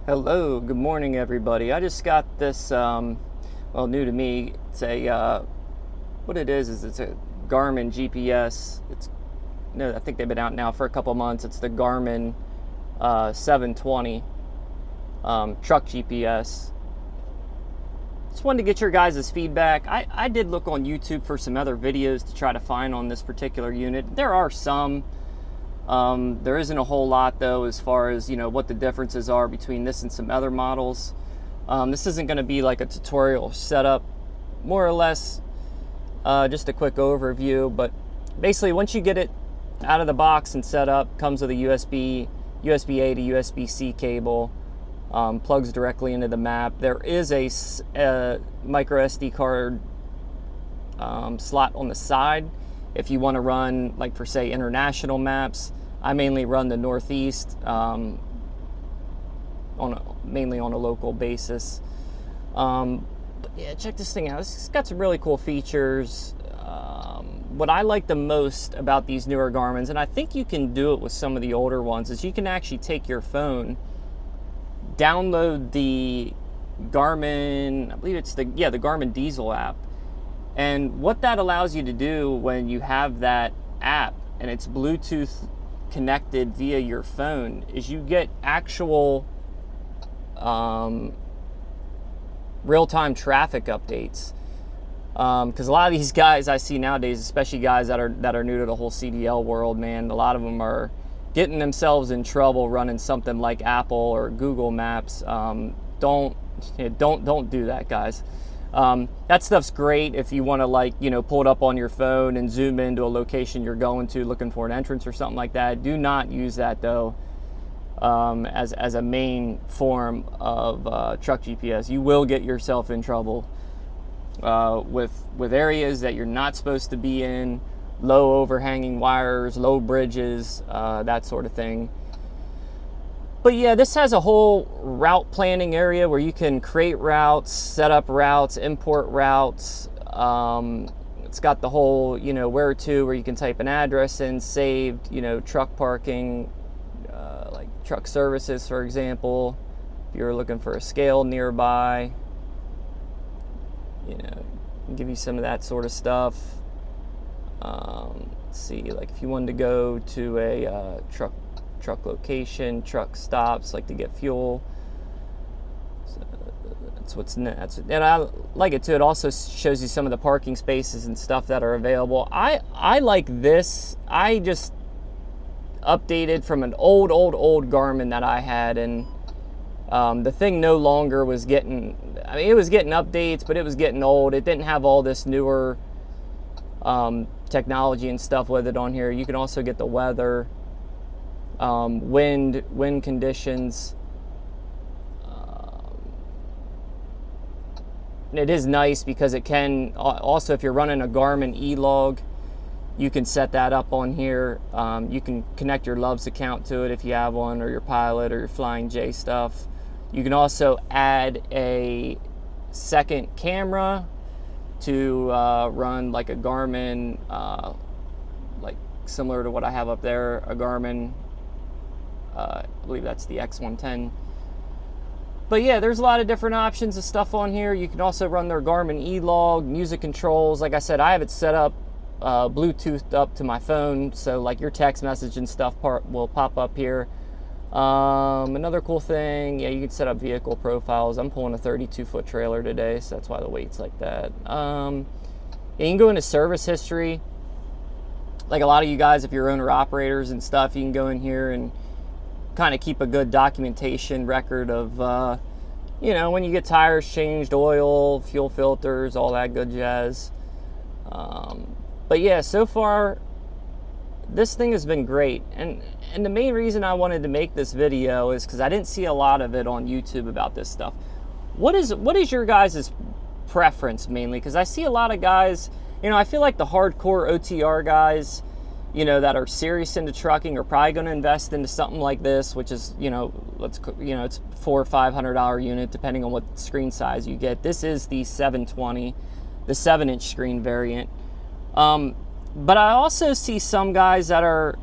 Hello, good morning everybody. I just got this, well, new to me. It's a, what it is it's a Garmin GPS. I think they've been out now for a couple months. It's the Garmin 720 truck GPS. Just wanted to get your guys' feedback. I did look on YouTube for some other videos to try to find on this particular unit. There are some. There isn't a whole lot though, as far as, what the differences are between this and some other models. This isn't going to be like a tutorial setup, more or less just a quick overview. But basically, once you get it out of the box and set up, comes with a USB-A to USB-C cable, plugs directly into the map. There is a micro SD card slot on the side if you want to run, like, for say international maps. I mainly run the Northeast mainly on a local basis. But yeah, check this thing out. It's got some really cool features. What I like the most about these newer Garmins, and I think you can do it with some of the older ones, is you can actually take your phone, download the Garmin, I believe it's the Garmin Dezl app. And what that allows you to do when you have that app and it's Bluetooth connected via your phone is you get actual real-time traffic updates. Because a lot of these guys I see nowadays, especially guys that are new to the whole CDL world, man, a lot of them are getting themselves in trouble running something like Apple or Google Maps. Don't do that, guys. That stuff's great if you want to, pull it up on your phone and zoom into a location you're going to, looking for an entrance or something like that. Do not use that though as a main form of truck GPS. You will get yourself in trouble with areas that you're not supposed to be in, low overhanging wires, low bridges, that sort of thing. But yeah, this has a whole route planning area where you can create routes, set up routes, import routes. It's got the whole, where to, where you can type an address in, saved, truck parking, like truck services, for example. If you're looking for a scale nearby, give you some of that sort of stuff. Let's see, like if you wanted to go to a truck location, truck stops, like to get fuel. So and I like it too. It also shows you some of the parking spaces and stuff that are available. I like this. I just updated from an old Garmin that I had, and the thing no longer was getting, it was getting updates, but it was getting old. It didn't have all this newer technology and stuff with it on here. You can also get the weather, wind conditions. It is nice because it can also, if you're running a Garmin e-log, you can set that up on here. You can connect your Loves account to it if you have one, or your Pilot or your Flying J stuff. You can also add a second camera to run like a Garmin, like similar to what I have up there, a Garmin, I believe that's the X110. But yeah, there's a lot of different options of stuff on here. You can also run their Garmin e-log, music controls. Like I said, I have it set up Bluetooth up to my phone, so like your text message and stuff will pop up here. Another cool thing, yeah, you can set up vehicle profiles. I'm pulling a 32-foot trailer today, so that's why the weight's like that. Yeah, you can go into service history. Like a lot of you guys, if you're owner operators and stuff, you can go in here and kind of keep a good documentation record of when you get tires changed, oil, fuel filters, all that good jazz. But yeah, so far this thing has been great, and the main reason I wanted to make this video is because I didn't see a lot of it on YouTube about this stuff. What is your guys' preference mainly? Because I see a lot of guys, I feel like the hardcore OTR guys, that are serious into trucking are probably going to invest into something like this, which is, it's $400 or $500 unit depending on what screen size you get. This is the 720, the 7-inch screen variant. But I also see some guys that are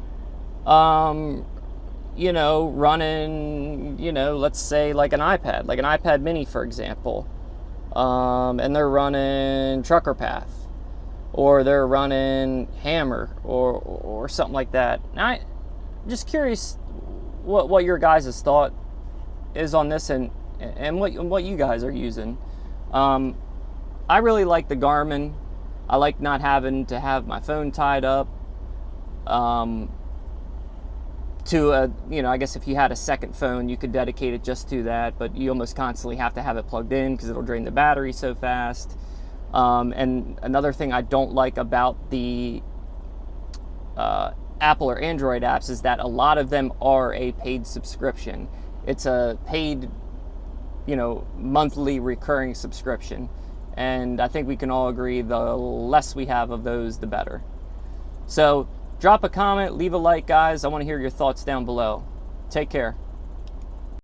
you know, running, you know, let's say like an iPad mini, for example, and they're running Trucker Path, or they're running Hammer, or something like that. Now, I'm just curious what your guys' thought is on this, and what you guys are using. I really like the Garmin. I like not having to have my phone tied up to a, you know, I guess if you had a second phone, you could dedicate it just to that, but you almost constantly have to have it plugged in because it'll drain the battery so fast. And another thing I don't like about the Apple or Android apps is that a lot of them are a paid subscription. It's a paid, you know, monthly recurring subscription. And I think we can all agree the less we have of those, the better. So drop a comment, leave a like, guys. I want to hear your thoughts down below. Take care.